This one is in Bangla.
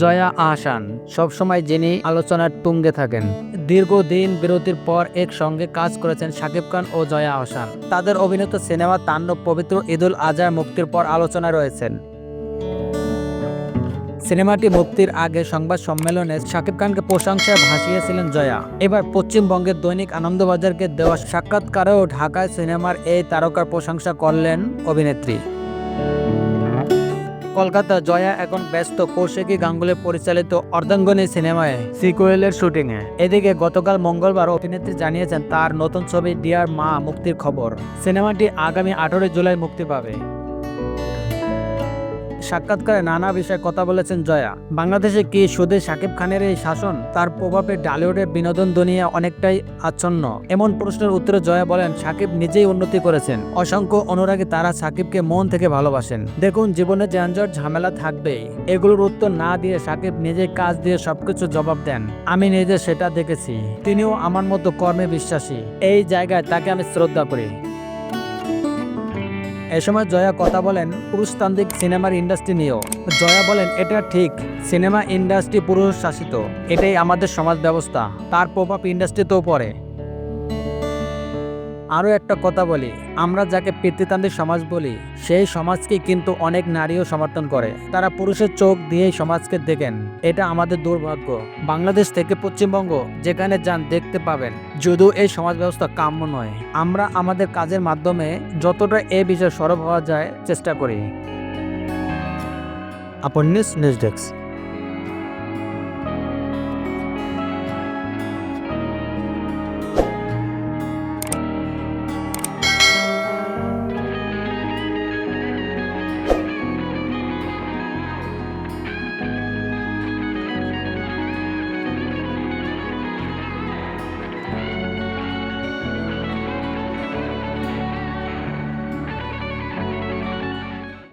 জয়া আহসান সবসময় যিনি আলোচনার তুঙ্গে থাকেন। দীর্ঘদিন বিরতির পর একসঙ্গে কাজ করেছেন শাকিব খান ও জয়া আহসান। তাদের অভিনীত সিনেমা তাণ্ডব পবিত্র ঈদুল আজহার মুক্তির পর আলোচনায় রয়েছেন। সিনেমাটি মুক্তির আগে সংবাদ সম্মেলনে শাকিব খানকে প্রশংসায় ভাসিয়েছিলেন জয়া। এবার পশ্চিমবঙ্গের দৈনিক আনন্দবাজারকে দেওয়া সাক্ষাৎকারেও ঢাকায় সিনেমার এই তারকার প্রশংসা করলেন অভিনেত্রী। কলকাতা জয়া এখন ব্যস্ত কৌশিকী গাঙ্গুলি পরিচালিত অর্ধাঙ্গনী সিনেমায় সিকুয়েলের শুটিংয়ে। এদিকে গতকাল মঙ্গলবার অভিনেত্রী জানিয়েছেন তার নতুন ছবি ডিয়ার মা মুক্তির খবর। সিনেমাটি আগামী 18 জুলাই মুক্তি পাবে। সাক্ষাৎকারে নানা বিষয়ে কথা বলেছেন জয়া। বাংলাদেশে কি শুধু শাকিব খানের এই শাসন, তার প্রভাবে টলিউডের বিনোদন দুনিয়া অনেকটাই আচ্ছন্ন? এমন প্রশ্নের উত্তরে জয়া বলেন, শাকিব নিজেই উন্নতি করেছেন। অসংখ্য অনুরাগী তারা শাকিবকে মন থেকে ভালোবাসেন। দেখুন, জীবনে যানজট ঝামেলা থাকবেই, এগুলোর উত্তর না দিয়ে শাকিব নিজে কাজ দিয়ে সবকিছু জবাব দেন। আমি নিজে সেটা দেখেছি। তিনিও আমার মতো কর্মে বিশ্বাসী। এই জায়গায় তাকে আমি শ্রদ্ধা করি। এ সময় জয়া কথা বলেন পুরুষতান্ত্রিক সিনেমার ইন্ডাস্ট্রি নিয়েও। জয়া বলেন, এটা ঠিক, সিনেমা ইন্ডাস্ট্রি পুরুষ শাসিত, এটাই আমাদের সমাজ ব্যবস্থা, তার প্রভাব ইন্ডাস্ট্রিতেও পড়ে। আরও একটা কথা বলি, আমরা যাকে পিতৃতান্ত্রিক সমাজ বলি সেই সমাজকে কিন্তু অনেক নারীও সমর্থন করে। তারা পুরুষের চোখ দিয়েই সমাজকে দেখেন। এটা আমাদের দুর্ভাগ্য। বাংলাদেশ থেকে পশ্চিমবঙ্গ যেখানে যান দেখতে পাবেন, যদিও এই সমাজ ব্যবস্থা কাম্য নয়। আমরা আমাদের কাজের মাধ্যমে যতটা এ বিষয়ে সরব হওয়া যায় চেষ্টা করি। আপন নিউজ ডেস্ক।